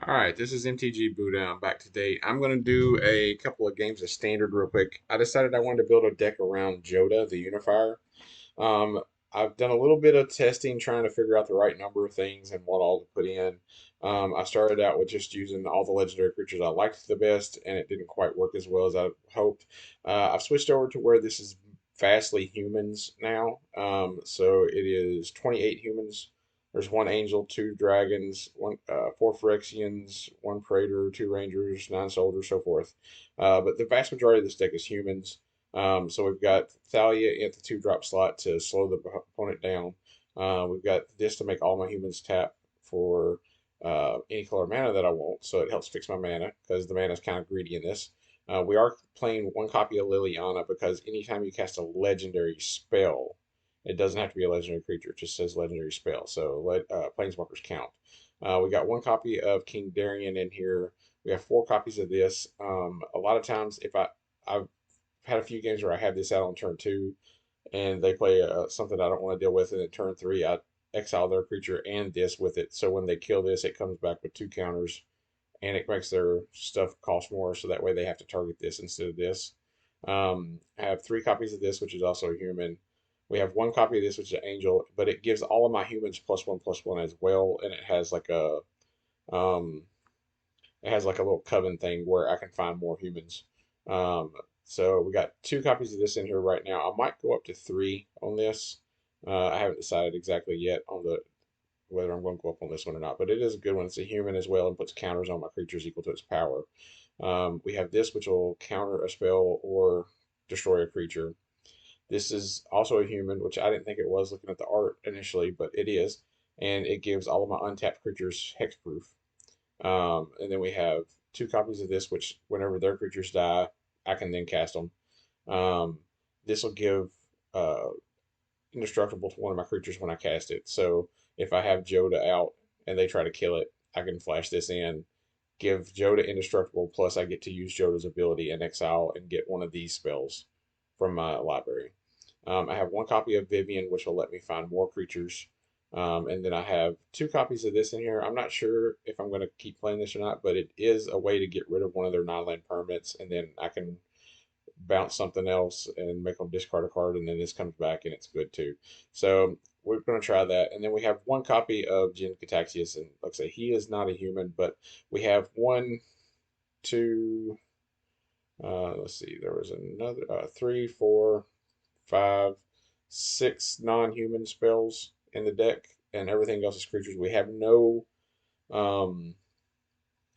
Alright, this is MTG Buddha. I'm back today. I'm going to do a couple of games of standard real quick. I decided I wanted to build a deck around Jodah, the Unifier. Um, I've done a little bit of testing trying to figure out the right number of things and what all to put in. I started out with just using all the legendary creatures I liked the best, and it didn't quite work as well as I hoped. I've switched over to where this is vastly humans now. So it is 28 humans. There's one angel, two dragons, four Phyrexians, one praetor, two rangers, nine soldiers, so forth. But the vast majority of this deck is humans. So we've got Thalia at the 2-drop slot to slow the opponent down. We've got this to make all my humans tap for any color mana that I want, so it helps fix my mana because the mana is kind of greedy in this. We are playing one copy of Liliana because anytime you cast a legendary spell, it doesn't have to be a legendary creature, it just says legendary spell. So planeswalkers count. We got one copy of King Darian in here. We have four copies of this. A lot of times, if I've had a few games where I have this out on turn two, and they play something I don't want to deal with, and at turn three I exile their creature and this with it. So when they kill this, it comes back with two counters, and it makes their stuff cost more. So that way they have to target this instead of this. I have three copies of this, which is also a human. We have one copy of this, which is an angel, but it gives all of my humans plus one as well, and um, it has like a little coven thing where I can find more humans. Um, so we got two copies of this in here right now. I might go up to three on this. I haven't decided exactly yet on the whether I'm going to go up on this one or not, but it is a good one. It's a human as well and puts counters on my creatures equal to its power. We have this, which will counter a spell or destroy a creature. This is also a human, which I didn't think it was looking at the art initially, but it is. And it gives all of my untapped creatures hexproof. And then we have two copies of this, which whenever their creatures die, I can then cast them. Um, this will give uh, indestructible to one of my creatures when I cast it. So if I have Jodah out and they try to kill it, I can flash this in, give Jodah indestructible, plus I get to use Jodah's ability and exile and get one of these spells from my library. I have one copy of Vivian, which will let me find more creatures. And then I have two copies of this in here. I'm not sure if I'm going to keep playing this or not, but it is a way to get rid of one of their non-land permanents, and then I can bounce something else and make them discard a card, and then this comes back and it's good too. So we're going to try that. And then we have one copy of Jin Cataxius, and like I say, he is not a human, but we have one, two, let's see, there was another, three, four, five, six non-human spells in the deck, and everything else is creatures. We have no um,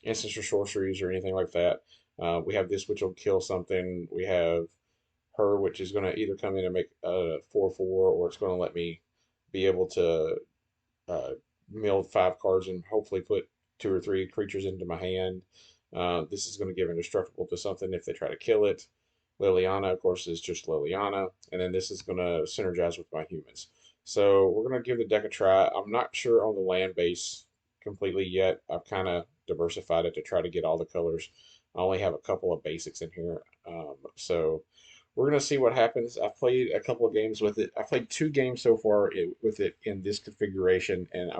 instants or sorceries or anything like that. We have this, which will kill something. We have her, which is going to either come in and make a 4/4, or it's going to let me be able to uh, mill five cards and hopefully put two or three creatures into my hand. This is going to give indestructible to something if they try to kill it. Liliana, of course, is just Liliana, and then this is going to synergize with my humans. So we're going to give the deck a try. I'm not sure on the land base completely yet. I've kind of diversified it to try to get all the colors. I only have a couple of basics in here, so we're gonna see what happens. I've played a couple of games with it. I've played two games so far with it in this configuration, and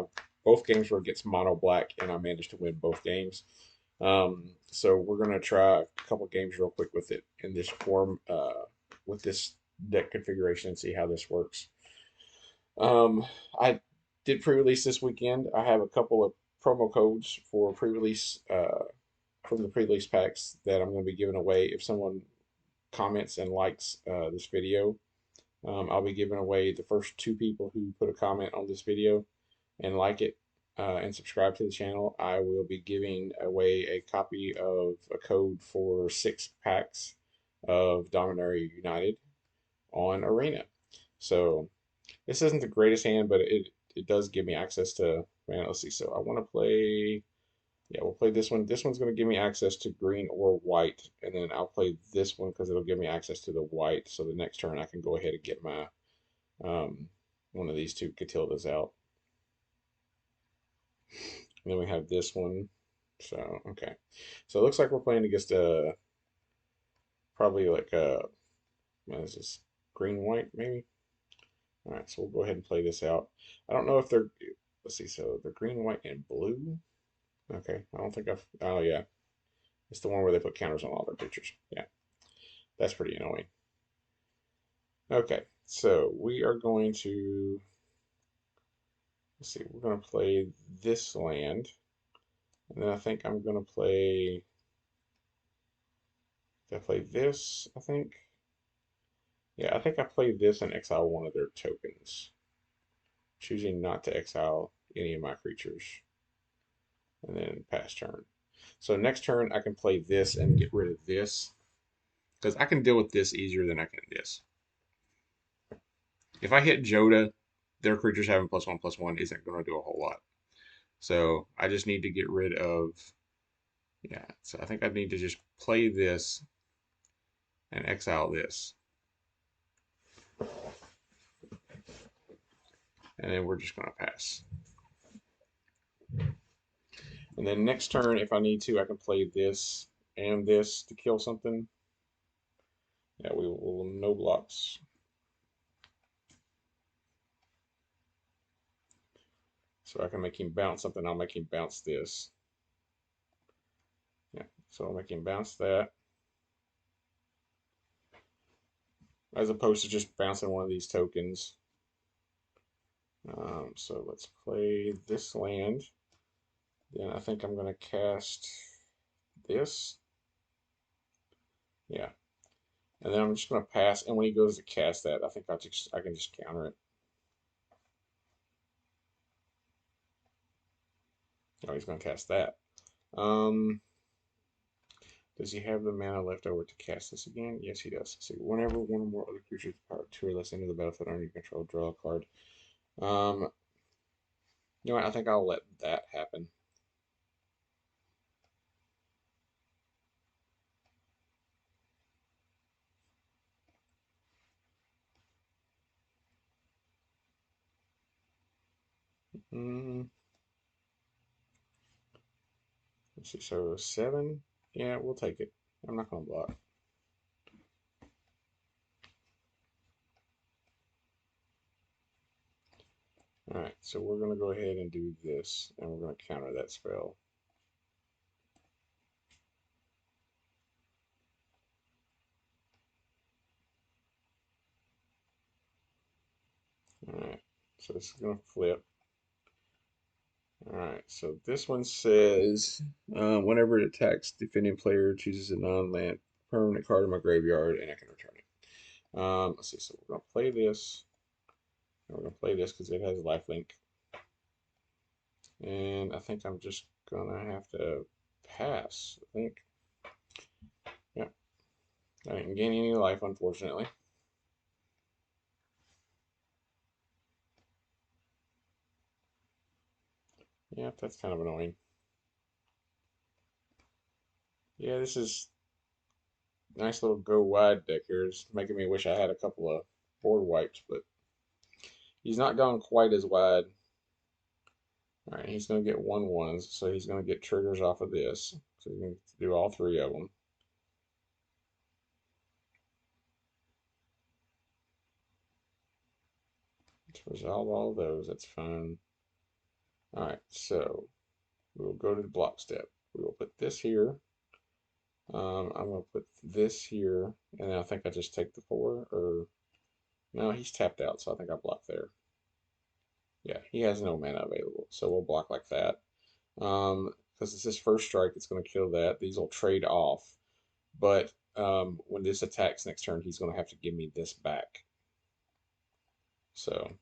both games were against mono black, and I managed to win both games. So we're gonna try a couple of games real quick with it in this form, with this deck configuration, and see how this works. I did pre-release this weekend. I have a couple of promo codes for pre-release from the pre-release packs that I'm going to be giving away if someone comments and likes this video. I'll be giving away the first two people who put a comment on this video and like it and subscribe to the channel. I will be giving away a copy of a code for 6 packs of Dominaria United on Arena. So this isn't the greatest hand, but it does give me access to, man, let's see. So I want to play, yeah, we'll play this one. This one's going to give me access to green or white, and then I'll play this one because it'll give me access to the white. So the next turn I can go ahead and get my um, one of these two Catildas out. And then we have this one. So okay, so it looks like we're playing against probably like what is this, green white maybe? All right, so we'll go ahead and play this out. I don't know if they're, let's see, so they're green, white, and blue. Okay, I don't think I've. Oh yeah, it's the one where they put counters on all their pictures. Yeah, that's pretty annoying. Okay, so we are going to. Let's see, we're going to play this land, and then I think I'm going to play. Did I play this? I think. Yeah, I think I played this and exile one of their tokens, choosing not to exile any of my creatures, and then pass turn. So next turn I can play this and get rid of this because I can deal with this easier than I can this. If I hit Jodah, their creatures having +1/+1 isn't going to do a whole lot. So I just need to get rid of, yeah. So I think I need to just play this and exile this. And then we're just going to pass. And then next turn, if I need to, I can play this and this to kill something. Yeah, we will no blocks. So I can make him bounce something. I'll make him bounce this. Yeah, so I'll make him bounce that. As opposed to just bouncing one of these tokens. So let's play this land. Then I think I'm going to cast this. Yeah. And then I'm just going to pass. And when he goes to cast that, I think I can just counter it. Oh, he's going to cast that. Um, does he have the mana left over to cast this again? Yes, he does. See, whenever one or more other creatures power 2 or less into the battlefield under your control, draw a card. Um, you know what? I think I'll let that happen. Mm, let's see. So 7. Yeah, we'll take it. I'm not going to block. Alright, so we're going to go ahead and do this, and we're going to counter that spell. Alright, so this is going to flip. Alright, so this one says, whenever it attacks, defending player chooses a non-land permanent card in my graveyard, and I can return it. Let's see, so we're going to play this. And we're going to play this because it has lifelink. And I think I'm just going to have to pass, I think. Yeah, I didn't gain any life, unfortunately. Yeah, that's kind of annoying. Yeah, this is nice little go wide deck here. It's making me wish I had a couple of board wipes, but he's not gone quite as wide. All right, he's going to get 1/1s, so he's going to get triggers off of this. So he's going to do all 3 of them. Let's resolve all those. That's fine. All right, so we'll go to the block step. We will put this here. I'm going to put this here, and then I think I just take the 4, or no, he's tapped out, so I think I block there. Yeah, he has no mana available, so we'll block like that. Because it's his first strike, it's going to kill that. These will trade off, but when this attacks next turn, he's going to have to give me this back. So,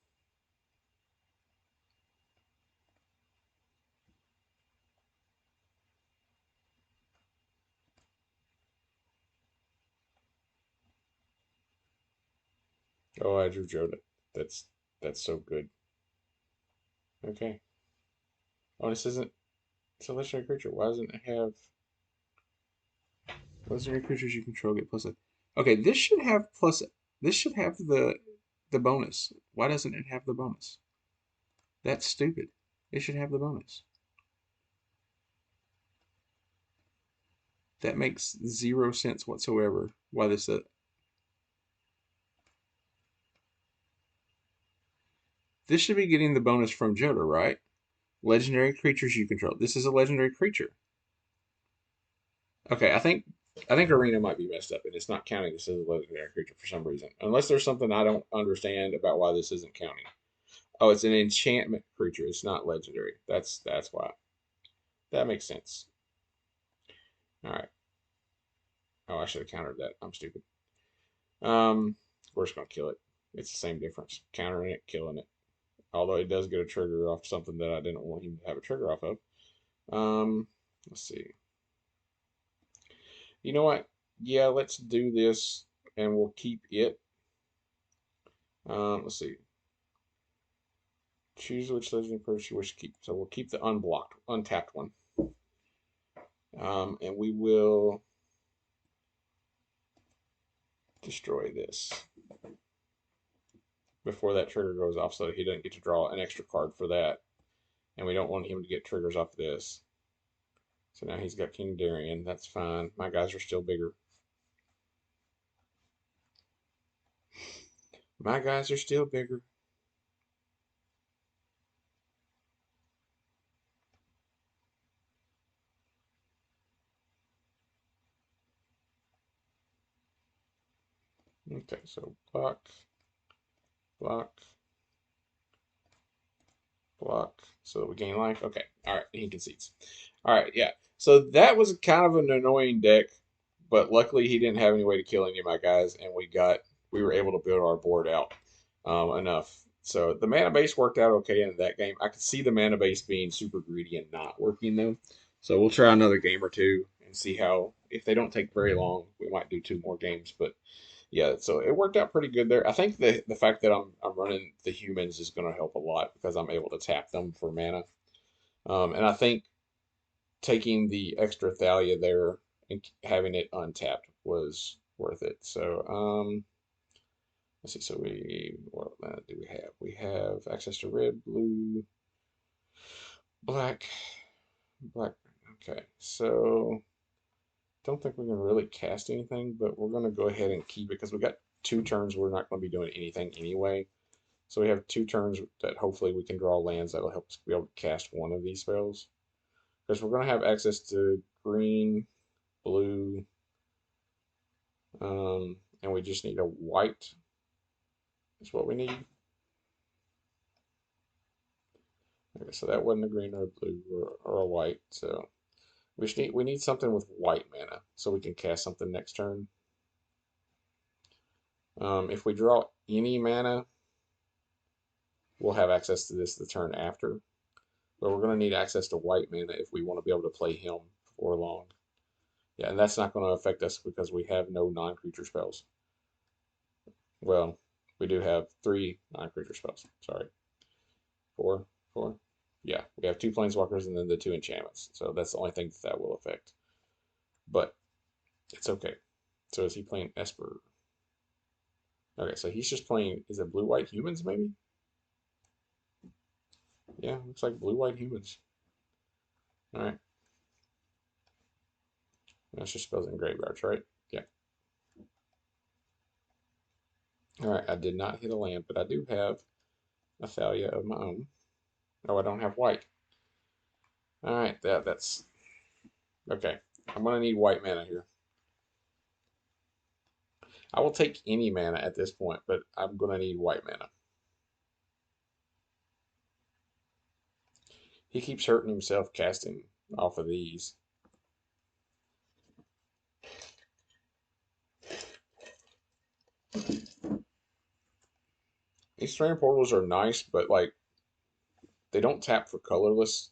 oh, I drew Jodah. That's so good. Okay. Oh, this isn't. It's a legendary creature. Why doesn't it have legendary creatures you control get plus a? Okay, this should have plus. This should have the bonus. Why doesn't it have the bonus? That's stupid. It should have the bonus. That makes 0 sense whatsoever. Why this? This should be getting the bonus from Jodah, right? Legendary creatures you control. This is a legendary creature. Okay, I think Arena might be messed up and it's not counting this as a legendary creature for some reason. Unless there's something I don't understand about why this isn't counting. Oh, it's an enchantment creature. It's not legendary. That's why. That makes sense. All right. Oh, I should have countered that. I'm stupid. We're just gonna kill it. It's the same difference. Countering it, killing it. Although it does get a trigger off something that I didn't want him to have a trigger off of. Let's see. You know what? Yeah, let's do this, and we'll keep it. Let's see. Choose which legendary person you wish to keep. So we'll keep the unblocked, untapped one. And we will destroy this before that trigger goes off so that he doesn't get to draw an extra card for that. And we don't want him to get triggers off this. So now he's got King Darian. That's fine. My guys are still bigger. My guys are still bigger. Okay, so block, block, block, so that we gain life. Okay, all right, he concedes. All right, yeah. So that was kind of an annoying deck, but luckily he didn't have any way to kill any of my guys, and we were able to build our board out enough. So the mana base worked out okay in that game. I could see the mana base being super greedy and not working though. So we'll try another game or two and see how. If they don't take very long, we might do two more games, but yeah, so it worked out pretty good there. I think the fact that I'm running the humans is going to help a lot because I'm able to tap them for mana. And I think taking the extra Thalia there and having it untapped was worth it. So let's see. So what mana do we have? We have access to red, blue, black, black. Okay, so don't think we can really cast anything, but we're going to go ahead and keep it because we got 2 turns. We're not going to be doing anything anyway. So we have 2 turns that hopefully we can draw lands that'll help us be able to cast one of these spells. Because we're going to have access to green, blue, and we just need a white is what we need. Okay, so that wasn't a green or a blue or a white. So we need something with white mana so we can cast something next turn. If we draw any mana, we'll have access to this the turn after. But we're going to need access to white mana if we want to be able to play him for long. Yeah, and that's not going to affect us because we have no non-creature spells. Well, we do have 3 non-creature spells. Sorry. 4, 4. Yeah, we have 2 planeswalkers and then the 2 enchantments. So that's the only thing that will affect. But it's okay. So is he playing Esper? Okay, so he's just playing, is it blue-white humans maybe? Yeah, looks like blue-white humans. Alright. That's just spells in graveyards, right? Yeah. Alright, I did not hit a land, but I do have a Thalia of my own. Oh, I don't have white. Alright, that's... Okay, I'm going to need white mana here. I will take any mana at this point, but I'm going to need white mana. He keeps hurting himself casting off of these. These strand portals are nice, but like they don't tap for colorless,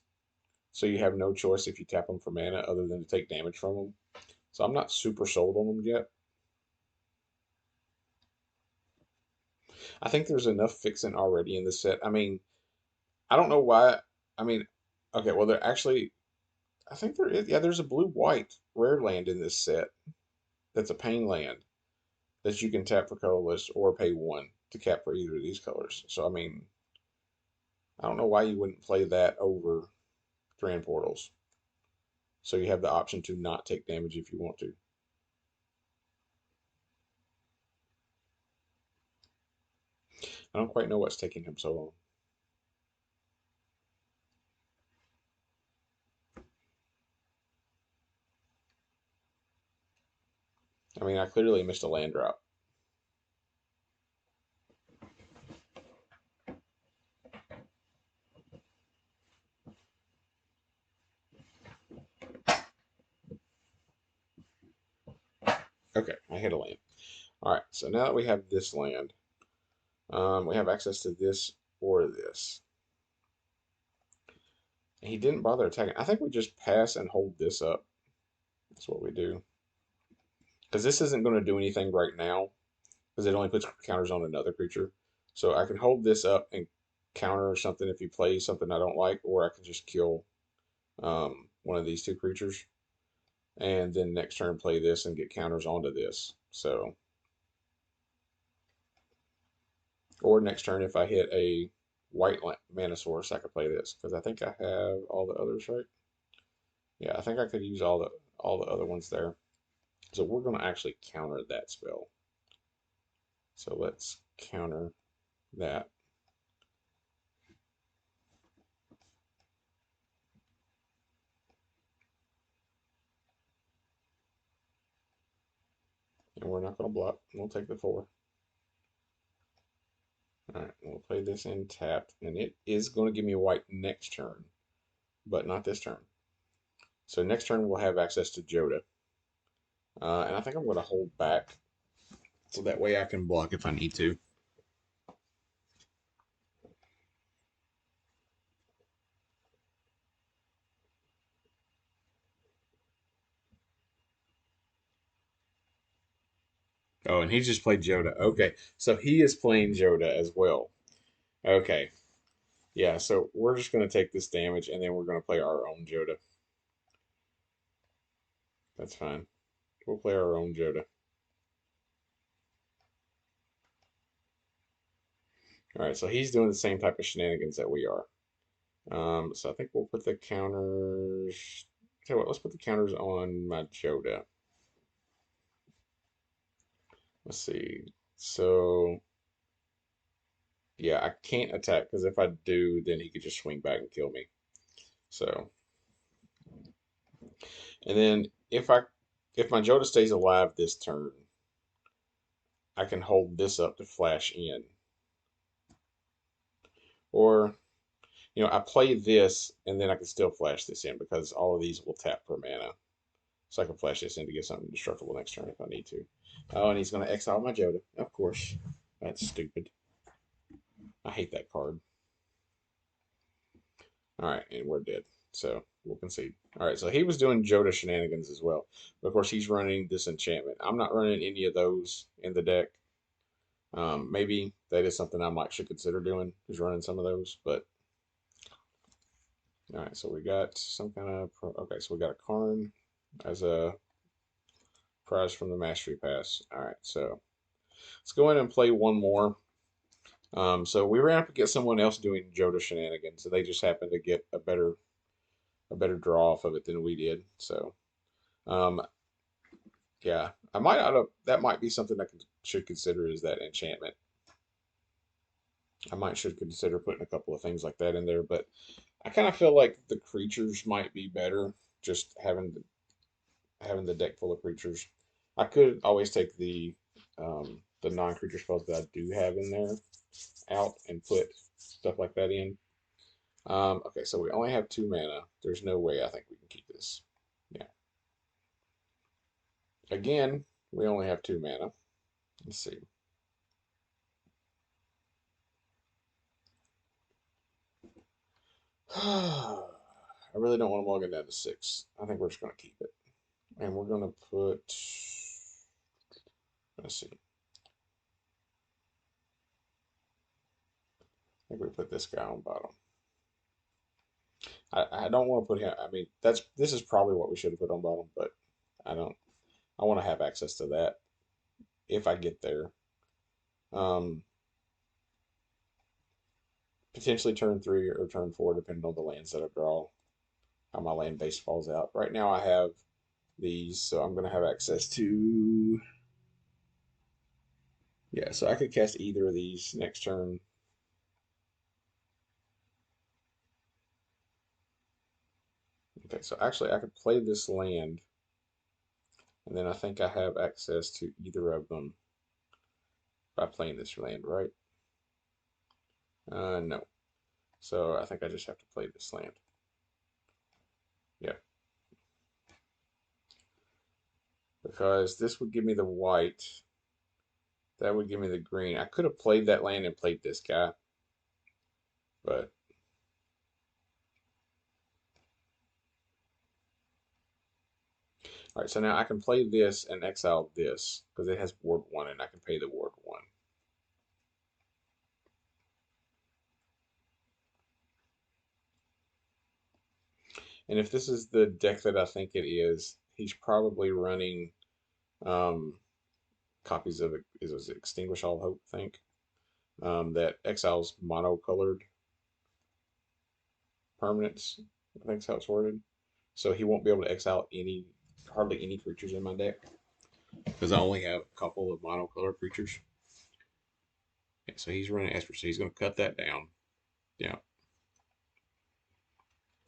so you have no choice if you tap them for mana other than to take damage from them. So I'm not super sold on them yet. I think there's enough fixing already in this set. I mean, I don't know why. I mean, okay, well, they're actually, I think there is, yeah, there's a blue white rare land in this set that's a pain land that you can tap for colorless or pay 1 to cap for either of these colors. So, I mean, I don't know why you wouldn't play that over Strand Portals. So you have the option to not take damage if you want to. I don't quite know what's taking him so long. I mean, I clearly missed a land drop. Okay, I hit a land. All right, so now that we have this land, we have access to this or this. And he didn't bother attacking. I think we just pass and hold this up. That's what we do. Because this isn't going to do anything right now, because it only puts counters on another creature. So I can hold this up and counter something if he plays something I don't like, or I can just kill one of these two creatures. And then next turn play this and get counters onto this. So, or next turn if I hit a white mana source, I could play this because I think I have all the others right. Yeah, I think I could use all the other ones there. So we're going to actually counter that spell. So let's counter that. And we're not going to block. We'll take the 4. Alright, we'll play this in tapped. And it is going to give me a white next turn, but not this turn. So next turn we'll have access to Jodah. And I think I'm going to hold back so that way I can block if I need to. Oh, and he just played Jodah. Okay, so he is playing Jodah as well. Okay, yeah, so we're just going to take this damage and then we're going to play our own Jodah. That's fine. We'll play our own Jodah. All right, so he's doing the same type of shenanigans that we are. So I think we'll put the counters. Tell you what, let's put the counters on my Jodah. Let's see. So yeah, I can't attack because if I do, then he could just swing back and kill me. So, and then if my Jodah stays alive this turn, I can hold this up to flash in. Or, I play this and then I can still flash this in because all of these will tap per mana. So I can flash this in to get something destructible next turn if I need to. Oh, and he's going to exile my Jodah. Of course. That's stupid. I hate that card. All right, and we're dead. So we'll concede. All right, so he was doing Jodah shenanigans as well. But of course, he's running Disenchantment. I'm not running any of those in the deck. Maybe that is something I might should consider doing, is running some of those. But all right, so we got some kind of okay. So we got a Karn as a prize from the Mastery Pass. All right, so let's go in and play one more. So we ran up against someone else doing Jodah shenanigans, and they just happened to get a better draw off of it than we did. So um, yeah, I might not have, that might be something I should consider is that enchantment. I might should consider putting a couple of things like that in there, but I kind of feel like the creatures might be better just having the deck full of creatures. I could always take the non-creature spells that I do have in there out and put stuff like that in. Okay, so we only have 2 mana. There's no way I think we can keep this. Yeah. Again, we only have 2 mana. Let's see. I really don't want to log it down to 6. I think we're just going to keep it. And we're going to put, let's see. I think we put this guy on bottom. I don't want to put him, I mean, this is probably what we should have put on bottom, but I don't, I want to have access to that if I get there. Um, Potentially turn 3 or turn 4, depending on the lands that I draw, how my land base falls out. Right now I have these, so I'm going to have access to, yeah, so I could cast either of these next turn. Okay, so actually I could play this land And then I think I have access to either of them by playing this land, right? No. So I think I just have to play this land. Yeah. Because this would give me the white. That would give me the green. I could have played that land and played this guy. But all right, so now I can play this and exile this because it has ward 1 and I can pay the ward 1. And if this is the deck that I think it is, he's probably running um, copies of is it Extinguish All Hope, I think, that exiles mono-colored permanents. I think that's how it's worded. So he won't be able to exile hardly any creatures in my deck because I only have a couple of mono-colored creatures. Yeah, so he's running Esper, so he's going to cut that down. Yeah.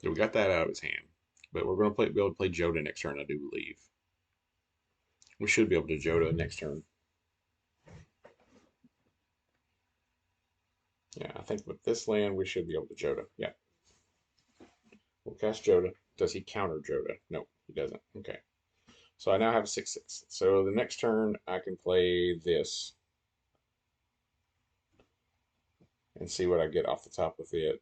So we got that out of his hand. But we're going to be able to play Jodah next turn, I do believe. We should be able to Jodah next turn. Yeah, I think with this land, we should be able to Jodah. Yeah. We'll cast Jodah. Does he counter Jodah? No, he doesn't. Okay. So I now have a 6/6. So the next turn, I can play this and see what I get off the top with it.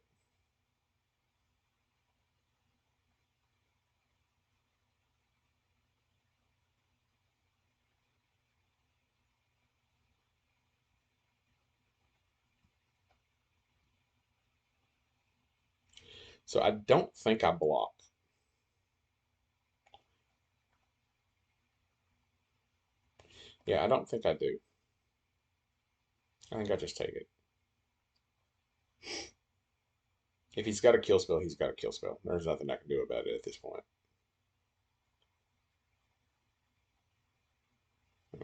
So I don't think I block. Yeah, I don't think I do. I think I just take it. If he's got a kill spell, he's got a kill spell. There's nothing I can do about it at this point.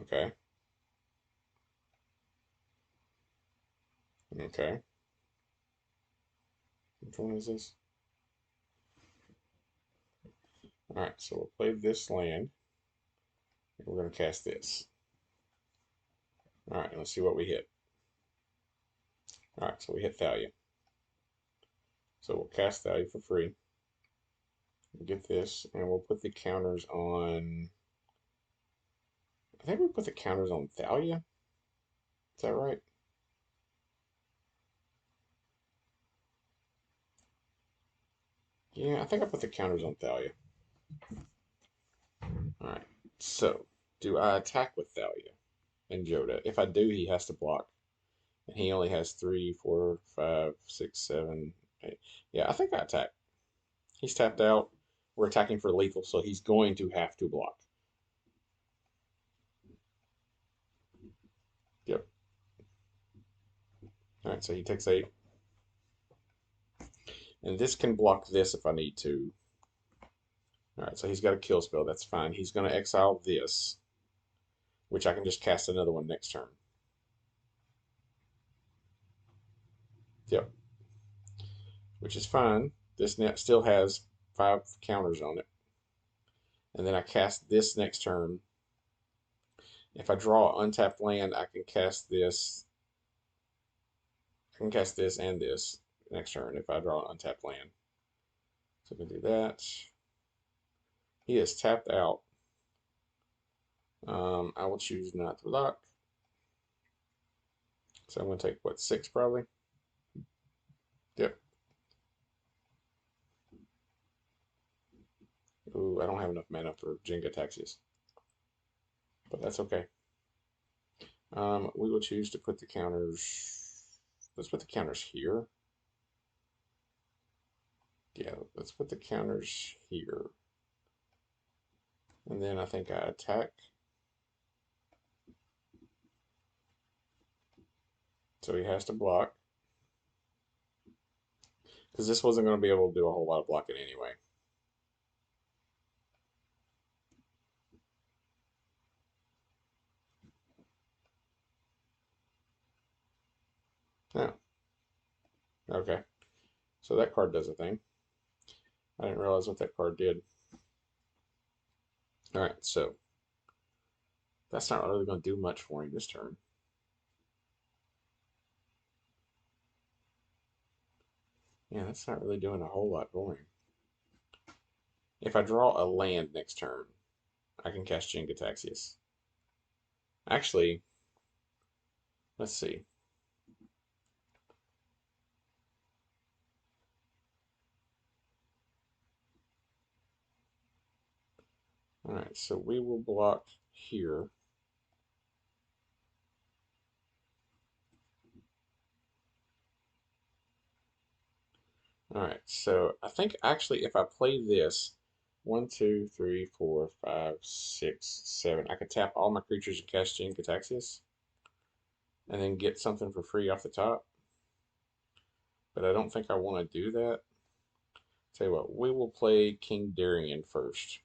Okay. Okay. Which one is this? All right, so we'll play this land. And we're going to cast this. All right, let's see what we hit. All right, so we hit Thalia. So we'll cast Thalia for free. We'll get this, and we'll put the counters on. I think we put the counters on Thalia. Is that right? Yeah, I think I put the counters on Thalia. All right, so do I attack with Thalia and Jodah? If I do, he has to block. And he only has 3, 4, 5, 6, 7, 8. Yeah, I think I attack. He's tapped out. We're attacking for lethal, so he's going to have to block. Yep. All right, so he takes 8. And this can block this if I need to. All right, so he's got a kill spell. That's fine. He's going to exile this, which I can just cast another one next turn. Yep. Which is fine. This net still has 5 counters on it. And then I cast this next turn. If I draw untapped land, I can cast this. I can cast this and this next turn if I draw an untapped land. So I can do that. He is tapped out. I will choose not to block. So I'm going to take, what, 6 probably? Yep. Ooh, I don't have enough mana for Jenga Taxis. But that's okay. We will choose to put the counters. Let's put the counters here. Yeah, let's put the counters here. And then I think I attack. So he has to block. Because this wasn't going to be able to do a whole lot of blocking anyway. Yeah. Okay. So that card does a thing. I didn't realize what that card did. All right, so That's not really going to do much for him this turn. Yeah, that's not really doing a whole lot for him. If I draw a land next turn, I can cast Jin-Gitaxias. Actually, let's see. All right, so we will block here. All right, so I think actually if I play this, 1, 2, 3, 4, 5, 6, 7, I can tap all my creatures and cast Jin-Gitaxias and then get something for free off the top. But I don't think I want to do that. Tell you what, we will play King Darien first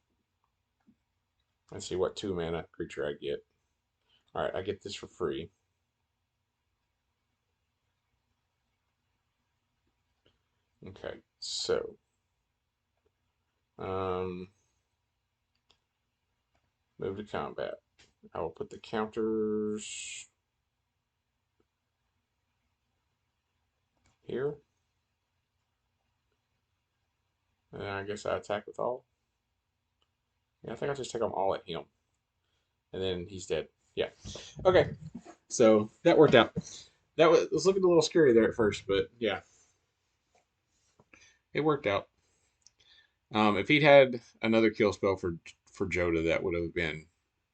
and see what 2 mana creature I get. All right, I get this for free. Okay, so um, move to combat. I will put the counters here. And then I guess I attack with all. Yeah, I think I just take them all at him. And then he's dead. Yeah. Okay. So that worked out. That was looking a little scary there at first, but yeah, it worked out. If he'd had another kill spell for Jodah, that would have been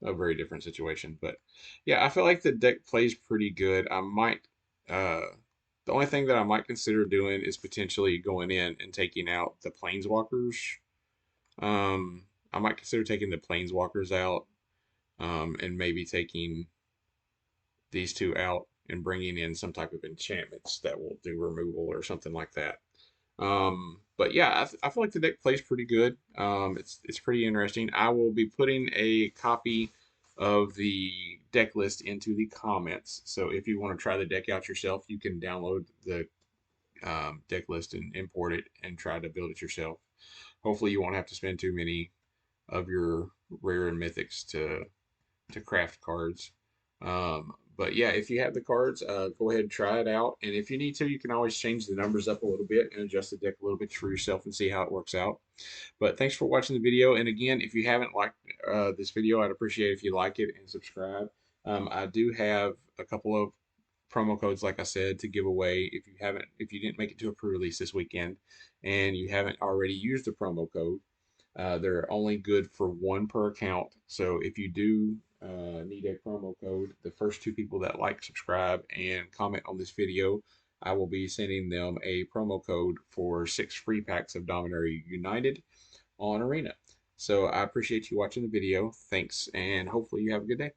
a very different situation. But yeah, I feel like the deck plays pretty good. I might the only thing that I might consider doing is potentially going in and taking out the planeswalkers. I might consider taking the planeswalkers out, and maybe taking these two out and bringing in some type of enchantments that will do removal or something like that. But yeah, I feel like the deck plays pretty good. It's pretty interesting. I will be putting a copy of the deck list into the comments. So if you want to try the deck out yourself, you can download the deck list and import it and try to build it yourself. Hopefully, you won't have to spend too many of your rare and mythics to craft cards. But yeah, if you have the cards, go ahead and try it out. And if you need to, you can always change the numbers up a little bit and adjust the deck a little bit for yourself and see how it works out. But thanks for watching the video. And again, if you haven't liked this video, I'd appreciate it if you like it and subscribe. I do have a couple of promo codes, like I said, to give away. If you didn't make it to a pre-release this weekend and you haven't already used the promo code, they're only good for one per account. So if you do need a promo code, the first 2 people that like, subscribe, and comment on this video, I will be sending them a promo code for 6 free packs of Dominaria United on Arena. So I appreciate you watching the video. Thanks, and hopefully you have a good day.